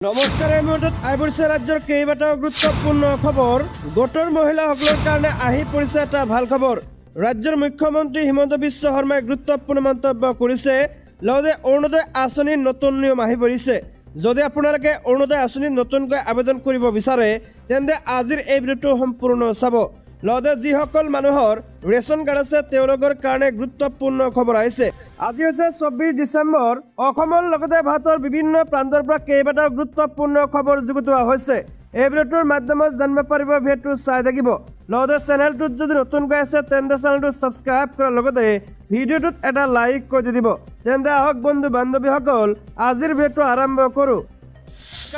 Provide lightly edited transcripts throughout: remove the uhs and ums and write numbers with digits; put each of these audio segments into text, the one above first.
নমস্কাৰ। এই মুহূৰ্তত আহি পৰিছে ৰাজ্যৰ কেইবাটাও গুৰুত্বপূৰ্ণ খবৰ। গোটৰ মহিলাসকলৰ কাৰণে আহি পৰিছে এটা ভাল খবৰ। ৰাজ্যৰ মুখ্যমন্ত্ৰী হিমন্ত বিশ্ব শৰ্মাই গুৰুত্বপূৰ্ণ মন্তব্য কৰিছে। লগতে অৰুণোদয় আঁচনিৰ নতুন নিয়ম আহি পৰিছে। যদি আপোনালোকে অৰুণোদয় আঁচনিত নতুনকৈ আবেদন কৰিব বিচাৰে তেন্তে আজিৰ এই ভিডিঅ'টো সম্পূৰ্ণ চাব। লগতে যিসকল মানুহৰ ৰেচন কাৰ্ড আছে তেওঁলোকৰ কাৰণে গুৰুত্বপূৰ্ণ খবৰ আহিছে। আজি হৈছে 24 ডিচেম্বৰ। অসমৰ লগতে ভাৰতৰ বিভিন্ন প্ৰান্তৰ পৰা কেইবাটাও গুৰুত্বপূৰ্ণ খবৰ যুগুতোৱা হৈছে। এই ভিডিঅ'টোৰ মাধ্যমত জানিব পাৰিব। ভিডিঅ'টো চাই থাকিব। লগতে চেনেলটোত যদি নতুনকৈ আছে তেন্তে চেনেলটো ছাবস্ক্ৰাইব কৰাৰ লগতে ভিডিঅ'টোত এটা লাইক কৰি দিব। তেন্তে আহক বন্ধু বান্ধৱীসকল আজিৰ ভিডিঅ'টো আৰম্ভ কৰোঁ।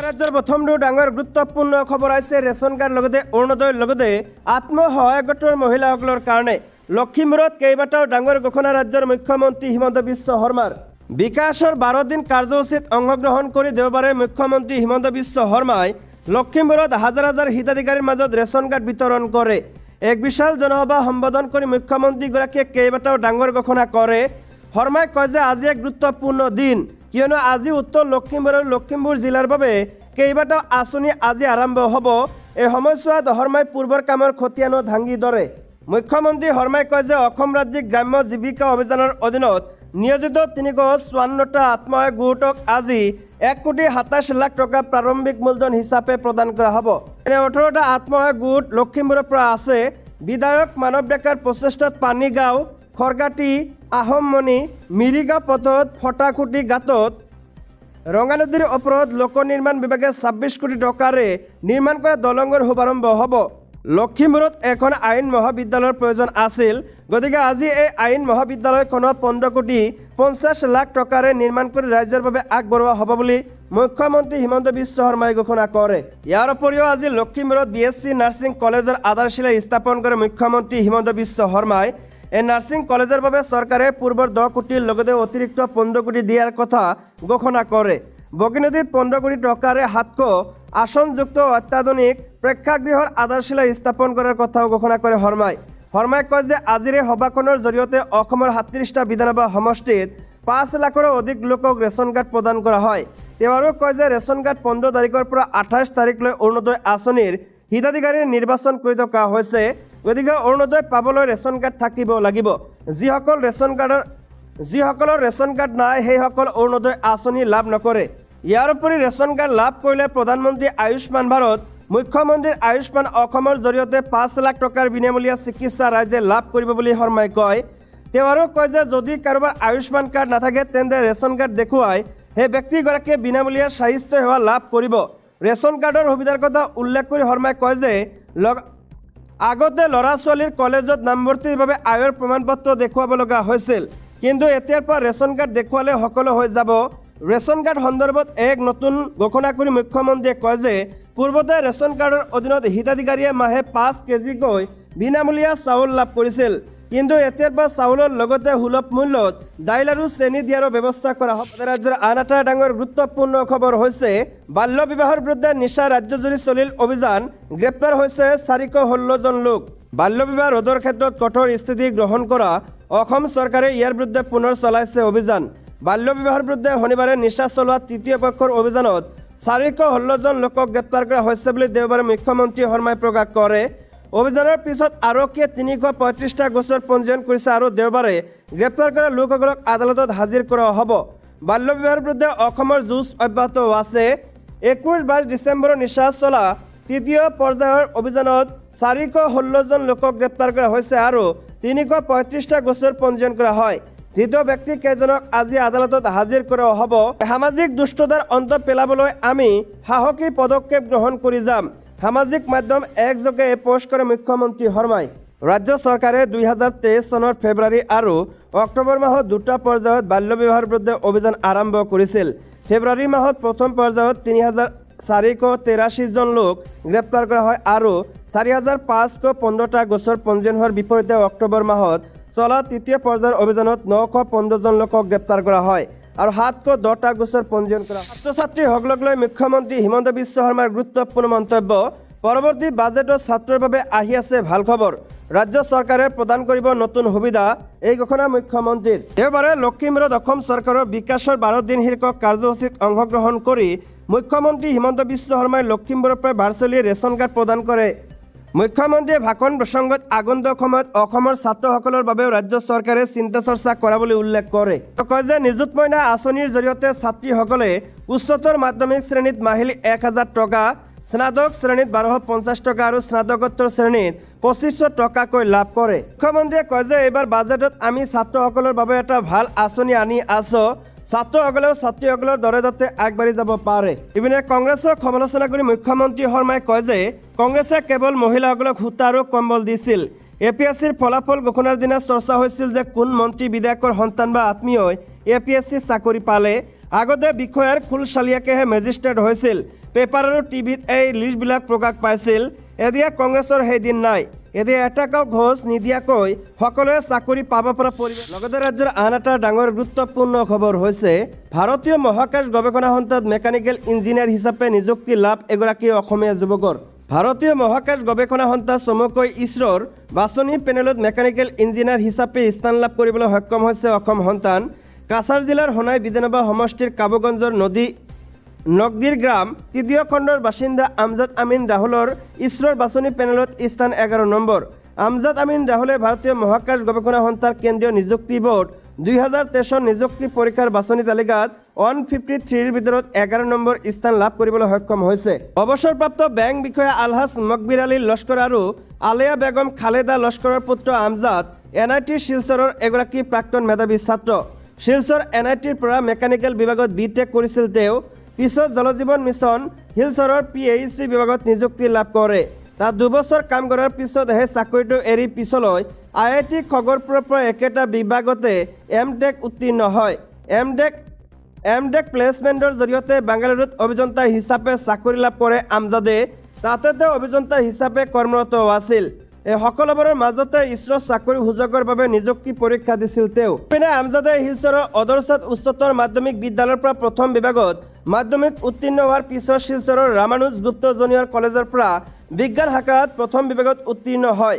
ৰাজ্যৰ প্ৰথমটো ডাঙৰ গুৰুত্বপূৰ্ণ খবৰ আহিছে ৰেচন কাৰ্ড লগতে অৰুণোদয়ৰ লগতে আত্মসহায়ক গোটৰ মহিলাসকলৰ কাৰণে। লখিমপুৰত কেইবাটাও ডাঙৰ ঘোষণা ৰাজ্যৰ মুখ্যমন্ত্ৰী হিমন্ত বিশ্ব শৰ্মাৰ। বিকাশৰ 12 দিন কাৰ্যসূচীত অংশগ্ৰহণ কৰি দেওবাৰে মুখ্যমন্ত্ৰী হিমন্ত বিশ্ব শৰ্মাই লখিমপুৰত হাজাৰ হাজাৰ হিতাধিকাৰীৰ মাজত ৰেচন কাৰ্ড বিতৰণ কৰে। এক বিশাল জনসভা সম্বোধন কৰি মুখ্যমন্ত্ৰীগৰাকীয়ে কেইবাটাও ডাঙৰ ঘোষণা কৰে। শৰ্মাই কয় যে আজি এক গুৰুত্বপূৰ্ণ দিন, কিয়নো আজি উত্তৰ লখিমপুৰ আৰু লখিমপুৰ জিলাৰ বাবে কেইবাটাও আঁচনি আজি আৰম্ভ হ'ব। এই সময়ছোৱাত শৰ্মাই পূৰ্বৰ কামৰ খতিয়ানো দাঙি ধৰে। মুখ্যমন্ত্ৰী শৰ্মাই কয় যে অসম ৰাজ্যিক গ্ৰাম্য জীৱিকা অভিযানৰ অধীনত নিয়োজিত 354টা আত্মসহায়ক গোটক আজি 1,27 লাখ টকা প্ৰাৰম্ভিক মূলধন হিচাপে প্ৰদান কৰা হ'ব। এনে 18টা আত্মসহায়ক গোট লখিমপুৰৰ পৰা আছে। বিধায়ক মানৱ ডেকাৰ প্ৰচেষ্টাত পানীগাঁও, খৰগাটি, আহমমণি, মিৰিগাঁও পথত ফটাখুটি গাঁতত ৰঙানদীৰ ওপৰত লোক নিৰ্মাণ বিভাগে 26 কোটি টকাৰে নিৰ্মাণ কৰা দলঙৰ শুভাৰম্ভ হ'ব। লখিমপুৰত এখন আইন মহাবিদ্যালয়ৰ প্ৰয়োজন আছিল, গতিকে আজি এই আইন মহাবিদ্যালয়খনত 15 কোটি 50 লাখ টকাৰে নিৰ্মাণ কৰি ৰাজ্যৰ বাবে আগবঢ়োৱা হ'ব বুলি মুখ্যমন্ত্ৰী হিমন্ত বিশ্ব শৰ্মাই ঘোষণা কৰে। ইয়াৰ উপৰিও আজি লখিমপুৰত BSc নাৰ্ছিং কলেজৰ আধাৰশিলা স্থাপন কৰে মুখ্যমন্ত্ৰী হিমন্ত বিশ্ব শৰ্মাই। এই নাৰ্ছিং কলেজৰ বাবে চৰকাৰে পূৰ্বৰ 10 কোটিৰ লগতে অতিৰিক্ত 15 কোটি দিয়াৰ কথা ঘোষণা কৰে। বগীনদীত 15 কোটি টকাৰে 700 আসনযুক্ত অত্যাধুনিক প্ৰেক্ষাগৃহৰ আধাৰশিলা স্থাপন কৰাৰ কথাও ঘোষণা কৰে শৰ্মাই। শৰ্মাই কয় যে আজিৰ এই সভাখনৰ জৰিয়তে অসমৰ 37টা বিধানসভা সমষ্টিত 5 লাখৰো অধিক লোকক ৰেচন কাৰ্ড প্ৰদান কৰা হয়। তেওঁ আৰু কয় যে ৰেচন কাৰ্ড 15 তাৰিখৰ পৰা 28 তাৰিখলৈ অৰুণোদয় আঁচনিৰ হিতাধিকাৰীৰ নিৰ্বাচন কৰি থকা হৈছে। গতিকে অৰুণোদয় পাবলৈ ৰেচন কাৰ্ড থাকিব লাগিব। যিসকলৰ ৰেচন কাৰ্ড নাই সেইসকল অৰুণোদয় আঁচনি লাভ নকৰে। ইয়াৰ উপৰি ৰেচন কাৰ্ড লাভ কৰিলে প্ৰধানমন্ত্ৰী আয়ুষ্মান ভাৰত, মুখ্যমন্ত্ৰীৰ আয়ুষ্মান অসমৰ জৰিয়তে 5 লাখ টকাৰ বিনামূলীয়া চিকিৎসা ৰাইজে লাভ কৰিব বুলি শৰ্মাই কয়। তেওঁ আৰু কয় যে যদি কাৰোবাৰ আয়ুষ্মান কাৰ্ড নাথাকে তেন্তে ৰেচন কাৰ্ড দেখুৱাই সেই ব্যক্তিগৰাকীয়ে বিনামূলীয়া স্বাস্থ্য সেৱা লাভ কৰিব। ৰেচন কাৰ্ডৰ সুবিধাৰ কথা উল্লেখ কৰি শৰ্মাই কয় যে আগতে ল'ৰা ছোৱালীৰ কলেজত নামভৰ্তিৰ বাবে আয়ৰ প্ৰমাণ পত্ৰ দেখুৱাব লগা হৈছিল, কিন্তু এতিয়াৰ পৰা ৰেচন কাৰ্ড দেখুৱালে সকলো হৈ যাব। ৰেচন কাৰ্ড সন্দৰ্ভত এক নতুন ঘোষণা কৰি মুখ্যমন্ত্ৰীয়ে কয় যে পূৰ্বতে ৰেচন কাৰ্ডৰ অধীনত হিতাধিকাৰীয়ে মাহে 5 কেজিকৈ বিনামূলীয়া চাউল লাভ কৰিছিল, কিন্তু এতিয়াৰ পৰা চাউলৰ লগতে সুলভ মূল্যত দাইল আৰু চেনি দিয়াৰো ব্যৱস্থা কৰা হ'ব। ৰাজ্যৰ আন এটা ডাঙৰ গুৰুত্বপূৰ্ণ খবৰ হৈছে বাল্য বিবাহৰ বিৰুদ্ধে নিশা ৰাজ্যজুৰি চলিল অভিযান। গ্ৰেপ্তাৰ হৈছে 416 জন লোক। বাল্য বিবাহ ৰোধৰ ক্ষেত্ৰত কঠোৰ স্থিতি গ্ৰহণ কৰা অসম চৰকাৰে ইয়াৰ বিৰুদ্ধে পুনৰ চলাইছে অভিযান। বাল্য বিবাহৰ বিৰুদ্ধে শনিবাৰে নিশা চলোৱা তৃতীয় পক্ষৰ অভিযানত 416 জন লোকক গ্ৰেপ্তাৰ কৰা হৈছে বুলি দেওবাৰে মুখ্যমন্ত্ৰী শৰ্মাই প্ৰকাশ কৰে। অভিযানৰ পিছত আৰক্ষীয়ে 335টা গোচৰ পঞ্জীয়ন কৰিছে আৰু দেওবাৰে গ্ৰেপ্তাৰ কৰা লোকসকলক আদালতত হাজিৰ কৰা হ'ব। বাল্য বিবাহৰ বিৰুদ্ধে অসমৰ যুঁজ অব্যাহত আছে। 21-22 ডিচেম্বৰৰ নিশা চলা তৃতীয় পৰ্যায়ৰ অভিযানত 416 জন লোকক গ্ৰেপ্তাৰ কৰা হৈছে আৰু 335টা গোচৰ পঞ্জীয়ন কৰা হয়। ধৃত ব্যক্তিকেইজনক আজি আদালতত হাজিৰ কৰা হ'ব। সামাজিক দুষ্টতাৰ অন্ত পেলাবলৈ আমি সাহসী পদক্ষেপ গ্ৰহণ কৰি যাম, সামাজিক মাধ্যম একযোগে পোষ্ট কৰে মুখ্যমন্ত্ৰী শৰ্মাই। ৰাজ্য চৰকাৰে 2023 চনৰ ফেব্ৰুৱাৰী আৰু অক্টোবৰ মাহত 2টা পৰ্যায়ত বাল্য বিবাহৰ বিৰুদ্ধে অভিযান আৰম্ভ কৰিছিল। ফেব্ৰুৱাৰী মাহত প্ৰথম পৰ্যায়ত 3,483 জন লোক গ্ৰেপ্তাৰ কৰা হয় আৰু 4,515টা গোচৰ পঞ্জীয়ন হোৱাৰ বিপৰীতে অক্টোবৰ মাহত চলা তৃতীয় পৰ্যায়ৰ অভিযানত 915 জন লোকক গ্ৰেপ্তাৰ কৰা হয় আৰু 710টা গোচৰ পঞ্জীয়ন কৰা। ছাত্ৰ ছাত্ৰীসকলক লৈ মুখ্যমন্ত্ৰী হিমন্ত বিশ্ব শৰ্মাৰ গুৰুত্বপূৰ্ণ মন্তব্য। পৰৱৰ্তী বাজেটত ছাত্ৰৰ বাবে আহি আছে ভাল খবৰ। ৰাজ্য চৰকাৰে প্ৰদান কৰিব নতুন সুবিধা, এই ঘোষণা মুখ্যমন্ত্ৰীৰ। দেওবাৰে লখিমপুৰত অসম চৰকাৰৰ বিকাশৰ 12 দিন শীৰ্ষক কাৰ্যসূচীত অংশগ্ৰহণ কৰি মুখ্যমন্ত্ৰী হিমন্ত বিশ্ব শৰ্মাই লখিমপুৰৰ পৰা ভাৰ্চুৱেলি ৰেচন কাৰ্ড প্ৰদান কৰে। মুখ্যমন্ত্ৰীয়ে ভাষণ প্ৰসংগত আগন্তুক সময়ত অসমৰ ছাত্ৰসকলৰ বাবেও ৰাজ্য চৰকাৰে চিন্তা চৰ্চা কৰা বুলি উল্লেখ কৰে। তেওঁ কয় যে নিযুত মইনা আঁচনিৰ জৰিয়তে ছাত্ৰীসকলে উচ্চতৰ মাধ্যমিক শ্ৰেণীত মাহিলী 1000 টকা, স্নাতক শ্ৰেণীত 1250 টকা আৰু স্নাতকোত্তৰ শ্ৰেণীত 2500 টকাকৈ লাভ কৰে। মুখ্যমন্ত্ৰীয়ে কয় যে এইবাৰ বাজেটত আমি ছাত্ৰসকলৰ বাবে এটা ভাল আঁচনি আনি আছোঁ, ছাত্ৰসকলেও ছাত্ৰীসকলৰ দৰে যাতে আগবাঢ়ি যাব পাৰে। ইপিনে কংগ্ৰেছক সমালোচনা কৰি মুখ্যমন্ত্ৰী শৰ্মাই কয় যে কংগ্ৰেছে কেৱল মহিলাসকলক সূতা আৰু কম্বল দিছিল। APSCৰ ফলাফল ঘোষণাৰ দিনা চৰ্চা হৈছিল যে কোন মন্ত্ৰী বিধায়কৰ সন্তান বা আত্মীয়ই APSC চাকৰি পালে। আগতে বিষয়াৰ খুলচালিয়াকেহে মেজিষ্ট্ৰেট হৈছিল। পেপাৰ আৰু টিভিত এই লিষ্টবিলাক প্ৰকাশ পাইছিল। এতিয়া কংগ্ৰেছৰ সেই দিন নাই। এতিয়া এটাকাও ঘোষ নিদিয়াকৈ সকলোৱে চাকৰি পাব পৰা পৰিৱেশ। লগতে ৰাজ্যৰ আন এটা ডাঙৰ গুৰুত্বপূৰ্ণ খবৰ হৈছে ভাৰতীয় মহাকাশ গৱেষণা সন্থাত মেকানিকেল ইঞ্জিনিয়াৰ হিচাপে নিযুক্তি লাভ এগৰাকী অসমীয়া যুৱকৰ। ভাৰতীয় মহাকাশ গৱেষণা সন্থা চমুকৈ ইছৰোৰ বাছনি পেনেলত মেকানিকেল ইঞ্জিনিয়াৰ হিচাপে স্থান লাভ কৰিবলৈ সক্ষম হৈছে অসম সন্তান। কাছাৰ জিলাৰ সোণাই বিধানসভা সমষ্টিৰ কাবুগঞ্জৰ নগদীৰ গ্ৰাম ৩য় খণ্ডৰ বাসিন্দা আমজাদ আমিন ৰাহুলৰ ইছৰোৰ বাছনি পেনেলত স্থান 11 নম্বৰ। আমজাদ আমিন ৰাহুলে ভাৰতীয় মহাকাশ গৱেষণা সন্থাৰ কেন্দ্ৰীয় নিযুক্তি বোৰ্ড 2023 নিযুক্তি পৰীক্ষাৰ বাছনি তালিকাত 153ৰ ভিতৰত 11 নম্বৰ স্থান লাভ কৰিবলৈ সক্ষম হৈছে। অৱসৰপ্ৰাপ্ত বেংক বিষয়া আলহাজ মকবিৰ আলী লস্কৰ আৰু আলেয়া বেগম খালেদা লস্কৰৰ পুত্ৰ আমজাদ NIT শিলচৰৰ এগৰাকী প্ৰাক্তন মেধাৱী ছাত্ৰ। শিলচৰ NITৰ পৰা মেকানিকেল বিভাগত BTech কৰিছিল তেওঁ। পিছত জলজীৱন মিছন শিলচৰৰ PAEC বিভাগত নিযুক্তি লাভ কৰে। তাত 2 বছৰ কাম কৰাৰ পিছত সেই চাকৰিটো এৰি পিছলৈ IIT খগৰপুৰৰ পৰা একেটা বিভাগতে MTech উত্তীৰ্ণ হয়। MTech প্লেচমেণ্টৰ জৰিয়তে বাংগালুৰুত অভিযন্তা হিচাপে চাকৰি লাভ কৰে আমজাদে। তাতে তেওঁ অভিযন্তা হিচাপে কৰ্মৰত আছিল। এই সকলোবোৰৰ মাজতে ইছৰোৰ চাকৰি সুযোগৰ বাবে নিযুক্তি পৰীক্ষা দিছিল তেওঁ। ইপিনে আমজাদে শিলচৰৰ অদৰচাত উচ্চতৰ মাধ্যমিক বিদ্যালয়ৰ পৰা প্ৰথম বিভাগত মাধ্যমিক উত্তীৰ্ণ হোৱাৰ পিছত শিলচৰৰ ৰামানুজ গুপ্ত জুনিয়ৰ কলেজৰ পৰা বিজ্ঞান শাখাত প্ৰথম বিভাগত উত্তীৰ্ণ হয়।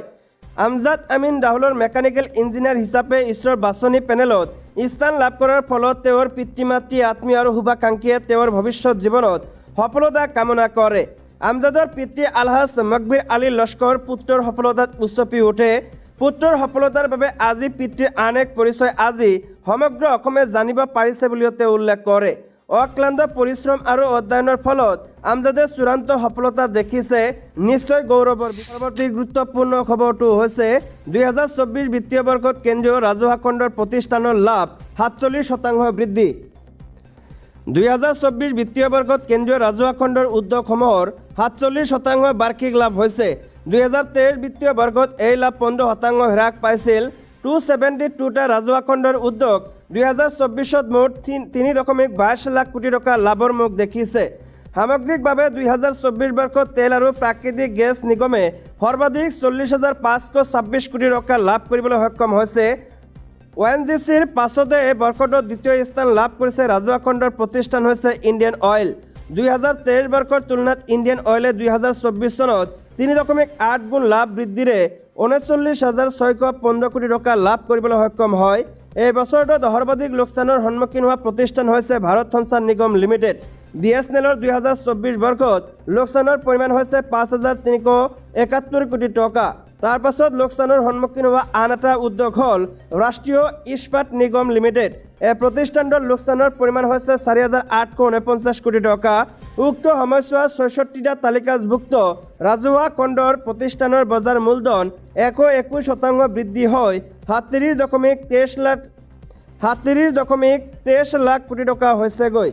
আমজাদ আমিন ৰাহুলৰ মেকানিকেল ইঞ্জিনিয়াৰ হিচাপে ইছৰোৰ বাছনি পেনেলত স্থান লাভ কৰাৰ ফলত তেওঁৰ পিতৃ মাতৃ আত্মীয় আৰু শুভাকাংক্ষীয়ে তেওঁৰ ভৱিষ্যত জীৱনত সফলতা কামনা কৰে। আমজাদৰ পিতৃ আলহাজ মকবিৰ আলী লস্কৰ পুত্ৰৰ সফলতাত উচ্চপি উঠে। পুত্ৰৰ সফলতাৰ বাবে আজি পিতৃৰ আন এক পৰিচয় আজি সমগ্ৰ অসমে জানিব পাৰিছে বুলিও তেওঁ উল্লেখ কৰে। অক্লান্ত পৰিশ্ৰম আৰু অধ্যয়নৰ ফলত আমজাদে চূড়ান্ত সফলতা দেখিছে, নিশ্চয় গৌৰৱৰ। পৰৱৰ্তী গুৰুত্বপূৰ্ণ খবৰটো হৈছে 2024 বিত্তীয় বৰ্ষত কেন্দ্ৰীয় ৰাজহুৱা খণ্ডৰ প্ৰতিষ্ঠানৰ লাভ 47% বৃদ্ধি। 2024 বিত্তীয় বৰ্ষত কেন্দ্ৰীয় ৰাজহুৱা খণ্ডৰ উদ্যোগসমূহৰ 47% বাৰ্ষিক লাভ হৈছে। 2023 বিত্তীয় বৰ্ষত এই লাভ 15% হ্ৰাস পাইছিল। 272টা ৰাজহুৱা খণ্ডৰ উদ্যোগ 2024ত মুঠ 3.22 লাখ কোটি টকা লাভৰ মুখ দেখিছে। সামগ্ৰিকভাৱে 2024 বৰ্ষত তেল আৰু প্ৰাকৃতিক গেছ নিগমে সৰ্বাধিক 40,526 কোটি টকা লাভ কৰিবলৈ সক্ষম হৈছে। ONGCৰ পাছতে এই বৰ্ষটোত দ্বিতীয় স্থান লাভ কৰিছে ৰাজহুৱা খণ্ডৰ প্ৰতিষ্ঠান হৈছে ইণ্ডিয়ান অইল। 2023 বৰ্ষৰ তুলনাত ইণ্ডিয়ান অইলে 2024 চনত 3.8 গুণ লাভ বৃদ্ধিৰে 39,615 কোটি টকা লাভ কৰিবলৈ সক্ষম হয়। এই বছৰটোত সৰ্বাধিক লোকচানৰ সন্মুখীন হোৱা প্ৰতিষ্ঠান হৈছে ভাৰত সঞ্চাৰ নিগম লিমিটেড। BSNLৰ 2024 বৰ্ষত লোকচানৰ পৰিমাণ হৈছে 5,371 কোটি টকা। তাৰ পাছত লোকচানৰ সন্মুখীন হোৱা আন এটা উদ্যোগ হ'ল ৰাষ্ট্ৰীয় ইস্পাত নিগম লিমিটেড। এই প্ৰতিষ্ঠানটোৰ লোকচানৰ পৰিমাণ হৈছে 4,849 কোটি টকা। উক্ত সময়ছোৱাত 66টা তালিকাভুক্ত ৰাজহুৱা খণ্ডৰ প্ৰতিষ্ঠানৰ বজাৰ মূলধন 121% বৃদ্ধি হৈ 37.23 লাখ কোটি টকা হৈছেগৈ।